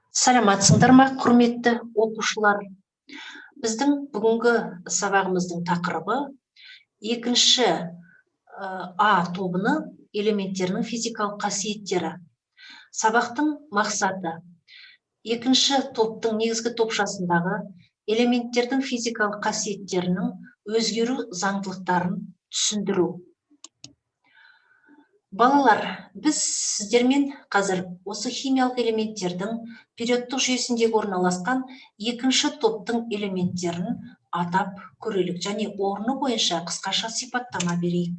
Саламатсыңдар ма, құрметті оқушылар? Біздің бүгінгі сабағымыздың тақырыбы екінші А тобының элементтерінің физикалық қасиеттері. Сабақтың мақсаты екінші топтың негізгі топшасындағы элементтердің физикалық қасиеттерінің өзгеру заңдылықтарын түсіндіру. Балалар, біз сіздермен қазір осы химиялық элементтердің периодтық жүйесіндегі орналасқан екінші топтың элементтерін атап көрелік және орны бойынша қысқаша сипаттама берейік.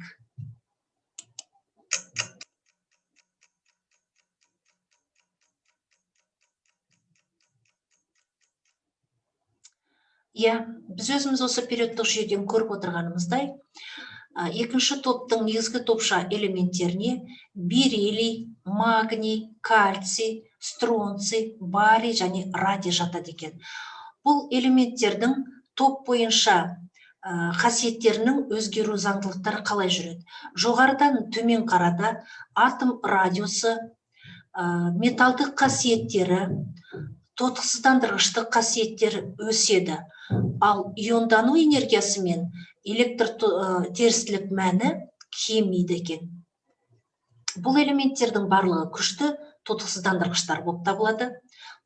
Біз өзіміз осы периодтық жүйеден көріп отырғанымыздай, екінші топтың негізгі топша элементтеріне бериллий, магний, кальций, стронций, барий және радий жатады екен. Бұл элементтердің топ бойынша қасиеттерінің өзгеру заңдылықтары қалай жүреді? Жоғарыдан төмен қарада атом радиусы, металдық қасиеттері, тотықсыздандырғыштық қасиеттері өседі. Ал иондану энергиясы мен электртерістілік мәні кемиді екен. Бұл элементтердің барлығы күшті тотықсыздандырғыштар болып табылады.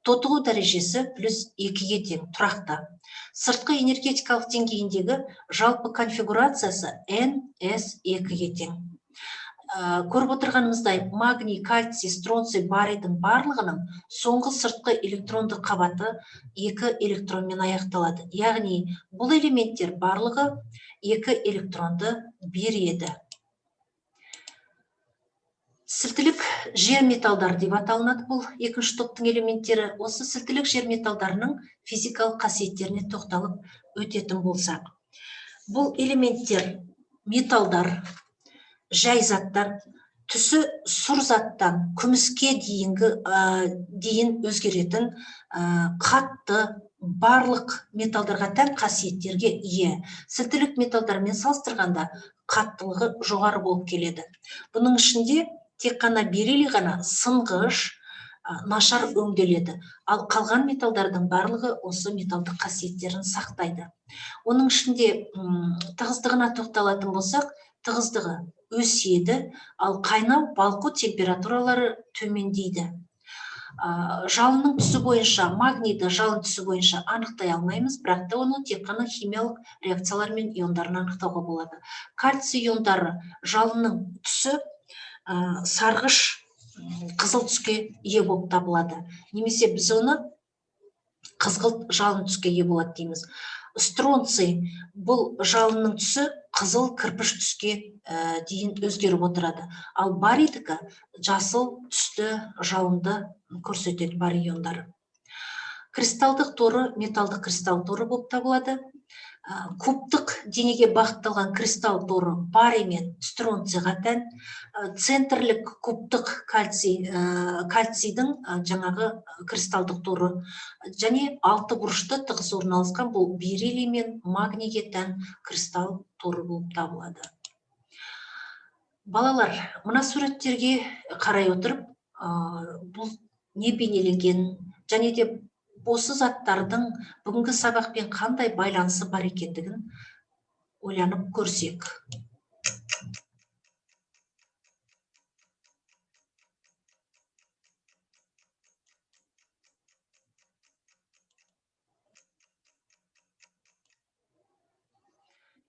Тотығу дәрежесі +2-ге тең, тұрақты. Сыртқы энергетикалық деңгейіндегі жалпы конфигурациясы NS2-ге тең. Көріп отырғанымыздай, магний, кальций, стронций, барийдің барлығының соңғы сыртқы электронды қабаты 2 электронмен аяқталады. Яғни, бұл элементтер барлығы 2 электронды береді. Сілтілік жер металдар деп аталынады бұл екінші топтың элементтері. Осы сілтілік жер металдарының физикалық қасиеттеріне тоқталып өтетін болсақ. Бұл элементтер металдар, жай заттар, түсі сұр заттан күміске дейін өзгеретін қатты барлық металдарға тән қасиеттерге ие. Сілтілік металдармен салыстырғанда қаттылығы жоғары болып келеді. Бұның ішінде тек қана бериллий ғана сынғыш, нашар өңделеді. Ал қалған металдардың барлығы осы металдық қасиеттерін сақтайды. Оның ішінде тығыздығына тоқталатын болсақ, тығыздығы өседі, ал қайнау балқу температуралары төмендейді. Жалынның түсі бойынша, магнийді жалын түсі бойынша анықтай алмаймыз, бірақ та оны тек қана химиялық реакциялар мен иондарын анықтауға болады. Кальций иондары жалынның түсі сарғыш қызыл түске ие болып табылады. Немесе біз оны қызғылт жалын түске ие болады дейміз. Стронций бұл жалынның түсі қызыл кірпіш түске дейін өзгеріп отырады. Ал барийдікі жасыл түсті жалынды көрсетеді, барий иондары. Кристалдық торы металдық кристалл торы болып табылады. Кубтық денеге бағытталған кристалл торы барий мен стронцийға тән. Центрлік кубтық кальцийдің жаңағы кристалдық торы және алты бұрышты тығыз орналасқан бұл бериллий мен магнийге тән кристалл торы болып табылады. Балалар, мына суреттерге қарай отырып, бұл не бейнеленген және де осы заттардың бүгінгі сабақпен қандай байланысы бар екендігін ойланып көрсек.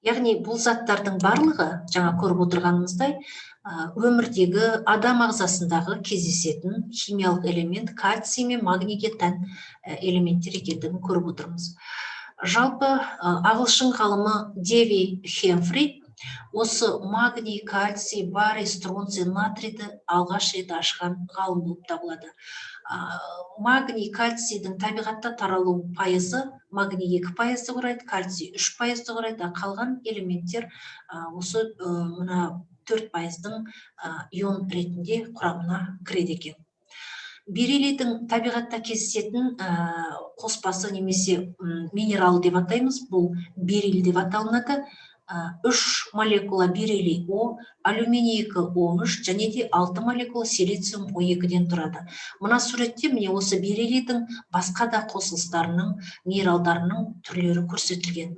Яғни бұл заттардың барлығы, жаңа көріп отырғанымыздай, өмірдегі адам ағзасындағы кездесетін химиялық элемент кальций мен магнийге тән элементтер екендігін көріп отырмыз. Жалпы ағылшын ғалымы Дэви Хэмфри осы магний, кальций, барий, стронций, натрийді алғаш рет ашқан ғалым болып табылады. Магний, кальцийдің табиғатта таралу пайызы, магний 2% құрайды, кальций 3% құрайды, қалған элементтер осы 4%-дің ион ретінде құрамына кіреді екен. Бериллийдің табиғатта кездесетін қоспасы немесе минерал деп атаймыз, бұл бериллий деп аталынады. 3 молекула бериллий О, алюминий 2 O3 және де 6 молекула силициум O2-ден тұрады. Мына суретте міне осы бериллийдің басқа да қосылыстарының, минералдарының түрлері көрсетілген.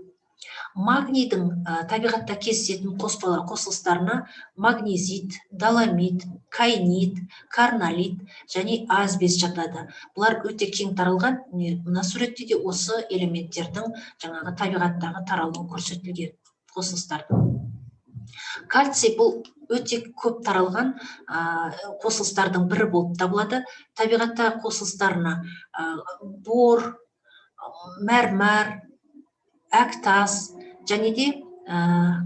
Магнийдің табиғатта кездесетін қосылыстарына магнезит, доломит, кайнит, карналит және асбест жатады. Бұлар өте кең таралған. Мына суретте де осы элементтердің жаңағы табиғаттағы таралуы көрсетілген қосылыстардың. Кальций бұл өте көп таралған қосылыстардың бірі болып табылады. Табиғаттағы қосылыстарына бор, мәрмәр, әктас және де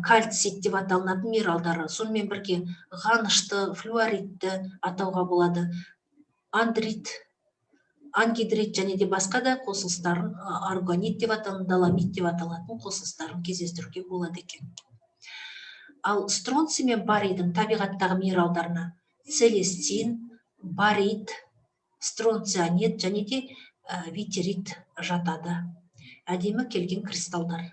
кальцит деп аталынатын минералдары, сонымен бірге ғанышты, флюоридті атауға болады. Андрит, ангидрит және де басқа да қосылыстарын, аргонит деп аталынатын, доломит деп аталатын қосылыстарын кездестіруге болады екен. Ал стронций мен барийдің табиғаттағы минералдарына целестин, барит, стронцианит және де витерит жатады. Әдемі келген кристалдар.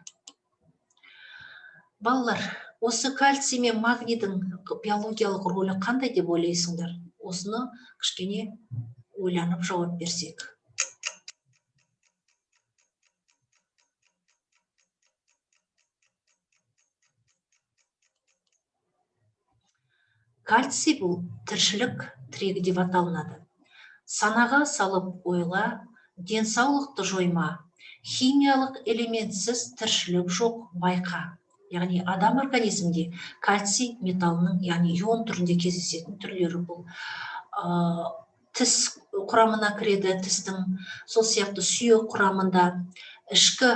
Балалар, осы кальций мен магнийдің биологиялық рөлі қандай деп ойлайсыңдар? Осыны кішкене ойланып жауап берсек. Кальций бұл тіршілік тірегі деп аталынады. Санаға салып ойла, денсаулықты жойма, химиялық элементсіз тіршілік жоқ байқа. Яғни адам организмде кальций металының, яғни ион түрінде кездесетін түрлері бұл. Тіс құрамына кіреді, тістің, сол сияқты сүйек құрамында, ішкі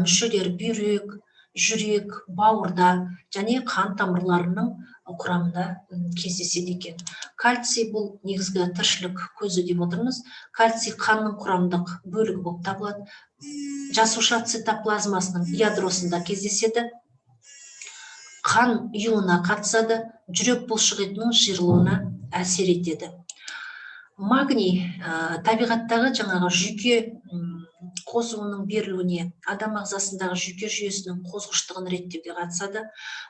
мүшелер бүйрек, жүрек, бауырда және қан тамырларының құрамында кездеседі екен. Кальций бұл негізгі тіршілік көзі деп отырмыз. Кальций қанның құрамдық бөлігі болып табылады. Жасуша цитоплазмасының ядросында кездеседі. Қан ұюына қатысады, жүрек бұлшықетінің жиырылуына әсер етеді. Магний табиғаттағы жаңағы жүйке қосуының берілуіне, адам ағзасындағы жүйке жүйесінің қозғыштығын реттеуге қатысады.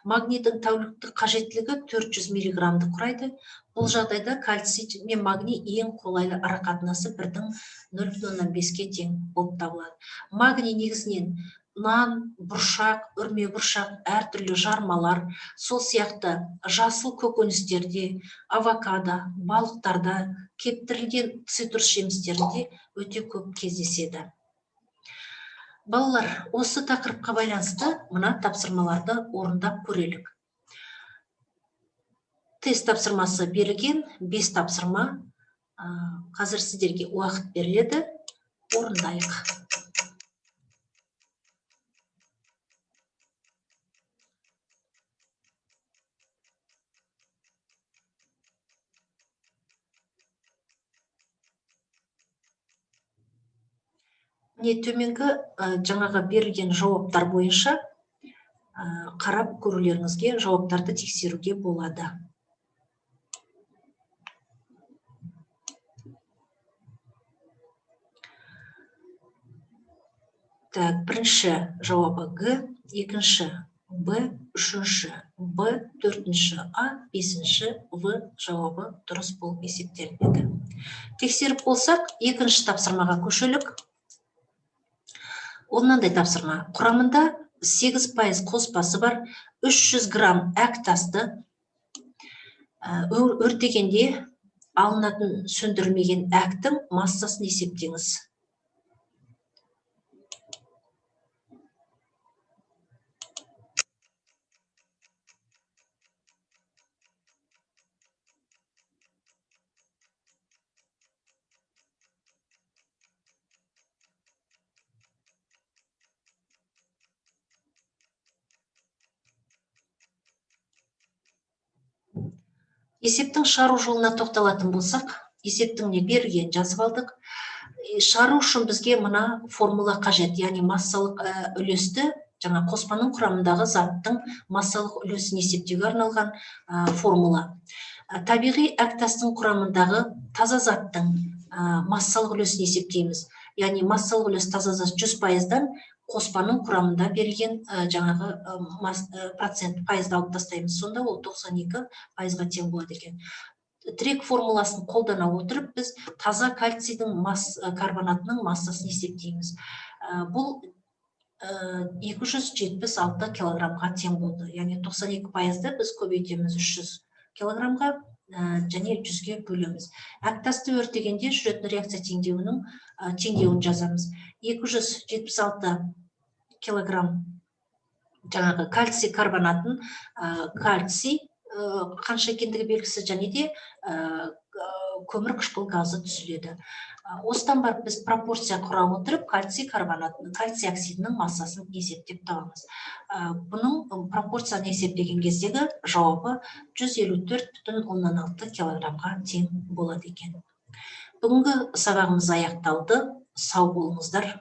Магнийдің тәуліктік қажеттілігі 400 миллиграммды құрайды. Бұл жағдайда кальций мен магний ең қолайлы арақатынасы 1,0,5-ке тең болып табылады. Магний негізінен нан, бұршақ, үрме бұршақ, әртүрлі жармалар, сол сияқты жасыл көкөністерде, авокадо, балықтарда, кептірілген цитрус жемістерінде өте көп кездеседі. Балалар, осы тақырыпқа байланысты мына тапсырмаларды орындап көрелік. Тест тапсырмасы берілген, 5 тапсырма. Қазір сіздерге уақыт беріледі, орындайық. Төменгі жаңаға берілген жауаптар бойынша қарап көрулеріңізге, жауаптарды тексеруге болады. Бірінші жауабы Г, екінші Б, үшінші Б, төртінші А, бесінші В жауабы дұрыс болып есептелінеді. Тексеріп болсақ, екінші тапсырмаға көшелік. Оннандай тапсырма. Құрамында 8% қоспасы бар 300 грамм әктасты өртегенде алынатын сөндірілмеген әктің массасын есептеңіз. Есептің шығару жолына тоқталатын болсақ, есептің не берілген жазып алдық. Шығару үшін бізге мына формула қажет, яғни массалық үлесті, жаңа қоспаның құрамындағы заттың массалық үлесін есептеуге арналған формула. Табиғи әктастың құрамындағы таза заттың массалық үлесін есептейміз. Яғни массалық үлес таза зат 100%-дан қоспаның құрамында берілген жаңағы процент пайызды алып тастаймыз, сонда ол 92 пайызға тең болады екен. Тірек формуласын қолдана отырып біз таза кальцийдің карбонатының массасын есептейміз. Бұл 276 килограммға тең болды. Яғни 92 пайызды біз көбейтеміз 300 килограммға және 100-ге бөлеміз. Әктасты өртегенде жүретін реакция теңдеуін жазамыз. 276 килограмм жаңағы кальций карбонатын, кальций қанша екендігі белгісіз, және де көмір қышқыл газы түзіледі. Осыдан барып біз пропорция құра отырып кальций карбонатын, кальций оксидінің массасын есептеп табамыз. Бұның пропорцияны есептеген кездегі жауабы 154,6 килограммға тең болады екен. Бүгінгі сабағымыз аяқталды. Сау болыңыздар.